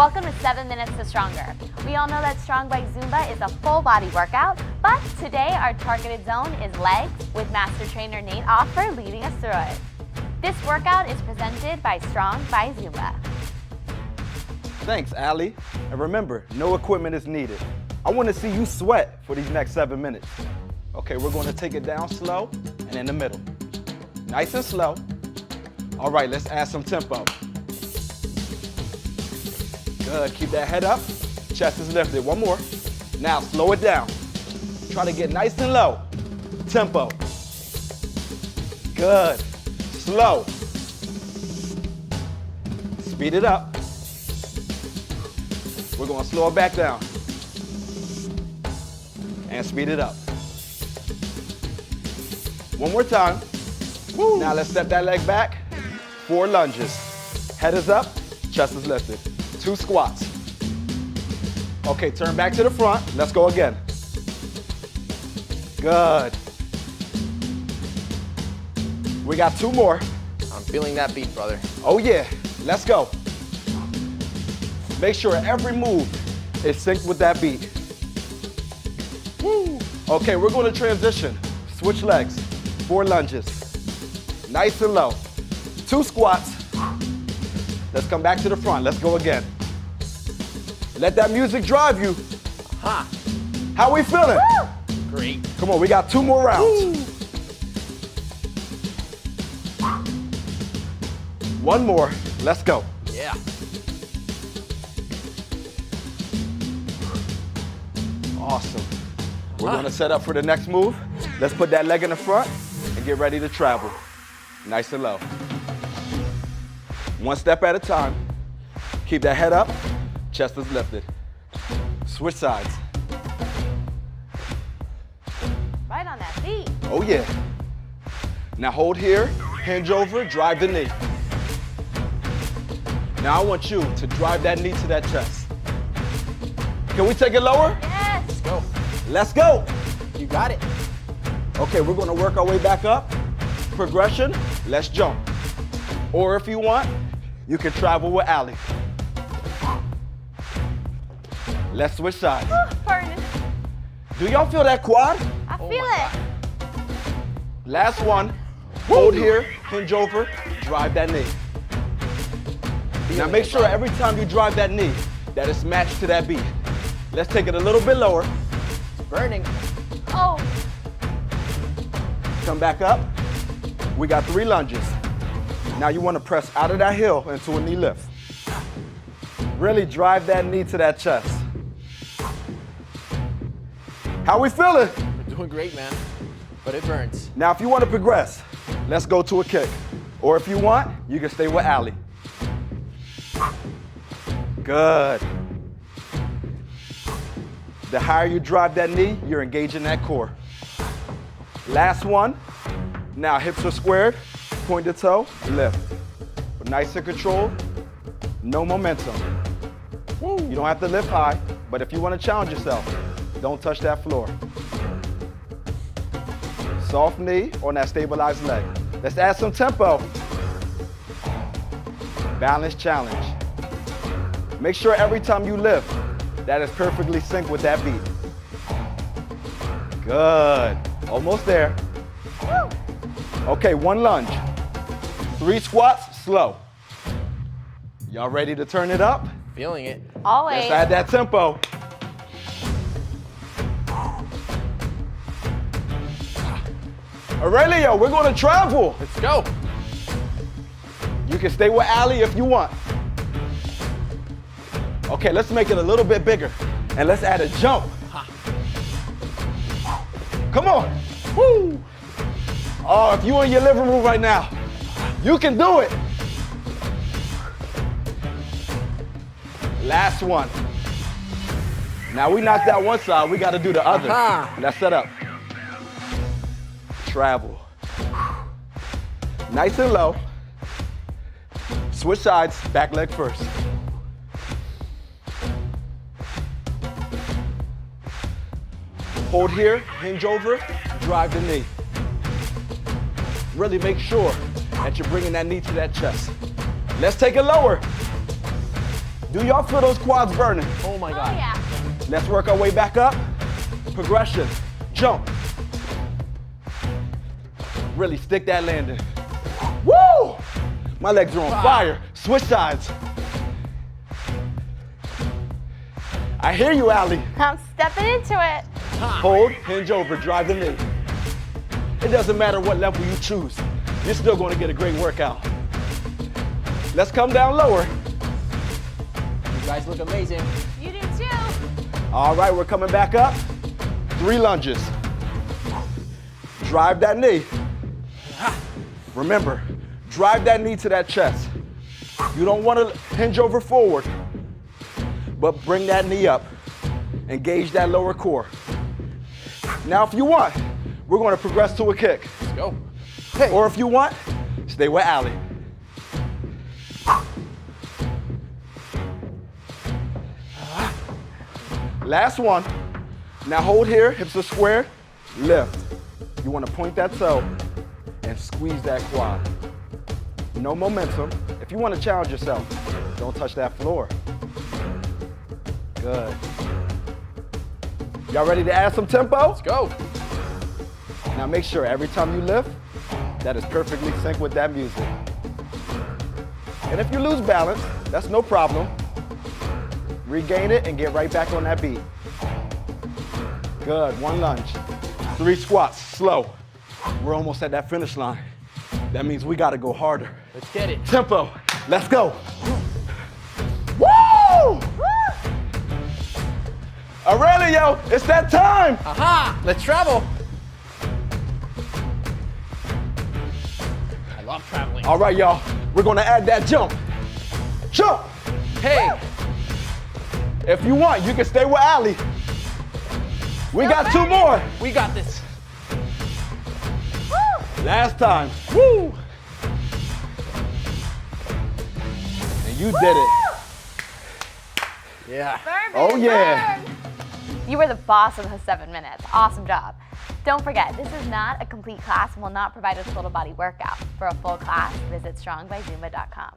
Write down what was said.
Welcome to 7 Minutes to Stronger. We all know that Strong by Zumba is a full body workout, but today our targeted zone is legs with Master Trainer Nate Offer leading us through it. This workout is presented by Strong by Zumba. Thanks, Allie. And remember, no equipment is needed. I want to see you sweat for these next 7 minutes. Okay, we're going to take it down slow and in the middle. Nice and slow. All right, let's add some tempo. Good, keep that head up. Chest is lifted, one more. Now slow it down. Try to get nice and low. Tempo. Good, slow. Speed it up. We're gonna slow it back down. And speed it up. One more time. Woo. Now let's step that leg back. 4 lunges. Head is up, chest is lifted. 2 squats. Okay, turn back to the front. Let's go again. Good. We got 2 more. I'm feeling that beat, brother. Oh yeah, let's go. Make sure every move is synced with that beat. Woo. Okay, we're gonna transition. Switch legs, 4 lunges. Nice and low. 2 squats. Let's come back to the front. Let's go again. Let that music drive you. Ha! How we feeling? Woo. Great. Come on, we got 2 more rounds. Woo. 1 more. Let's go. Yeah. Awesome. We're gonna set up for the next move. Let's put that leg in the front and get ready to travel. Nice and low. 1 step at a time. Keep that head up, chest is lifted. Switch sides. Right on that beat. Oh yeah. Now hold here, hinge over, drive the knee. Now I want you to drive that knee to that chest. Can we take it lower? Yes. Let's go. Let's go. You got it. Okay, we're gonna work our way back up. Progression, let's jump. Or if you want, you can travel with Allie. Let's switch sides. Woo, burning. Do y'all feel that quad? I Oh feel my it. Last one. Hold here, hinge over, drive that knee. Now make sure every time you drive that knee, that it's matched to that beat. Let's take it a little bit lower. Burning. Oh, Come back up. We got 3 lunges. Now you want to press out of that heel into a knee lift. Really drive that knee to that chest. How we feeling? We're doing great, man. But it burns. Now if you want to progress, let's go to a kick. Or if you want, you can stay with Allie. Good. The higher you drive that knee, you're engaging that core. Last one. Now hips are squared, point the toe, lift. Nice and controlled, no momentum. Woo. You don't have to lift high, but if you want to challenge yourself, don't touch that floor. Soft knee on that stabilized leg. Let's add some tempo. Balance challenge. Make sure every time you lift, that is perfectly synced with that beat. Good. Almost there. woo. Okay, 1 lunge. 3 squats, slow. Y'all ready to turn it up? Feeling it. Always. Let's add that tempo. Aurelio, we're gonna travel. Let's go. You can stay with Allie if you want. Okay, let's make it a little bit bigger. And let's add a jump. Come on. Woo. Oh, if you're in your living room right now, you can do it. Last one. Now we knocked out one side, we gotta do the other. Let's set up. Travel. Nice and low. Switch sides, back leg first. Hold here, hinge over, drive the knee. Really make sure that you're bringing that knee to that chest. Let's take it lower. Do y'all feel those quads burning? Oh my Oh God. yeah. Let's work our way back up. Progression, jump. Really stick that landing. Woo! My legs are on fire. Switch sides. I hear you, Allie. I'm stepping into it. Hold, hinge over, drive the knee. It doesn't matter what level you choose. You're still going to get a great workout. Let's come down lower. You guys look amazing. You do too. All right, we're coming back up. 3 lunges. Drive that knee. Remember, drive that knee to that chest. You don't want to hinge over forward, but bring that knee up. Engage that lower core. Now, if you want, we're going to progress to a kick. Let's go. Hey. Or if you want, stay with Allie. Last one. Now hold here, hips are squared, lift. You want to point that toe and squeeze that quad. No momentum. If you want to challenge yourself, don't touch that floor. Good. Y'all ready to add some tempo? Let's go. Now make sure every time you lift, that is perfectly synced with that music. And if you lose balance, that's no problem. Regain it and get right back on that beat. Good, 1 lunge. 3 squats, slow. We're almost at that finish line. That means we gotta go harder. Let's get it. Tempo, let's go. Woo! Aurelio, it's that time. Aha! Let's travel. I love traveling. All right, y'all, we're gonna add that jump. Jump! Hey, If you want, you can stay with Allie. We got 2 more. we got this. Last time. Woo! And you did it. Yeah. Burn, Oh, baby, yeah. burn. You were the boss of the 7 minutes. Awesome job. Don't forget, this is not a complete class and will not provide a total body workout. For a full class, visit strongbyzumba.com.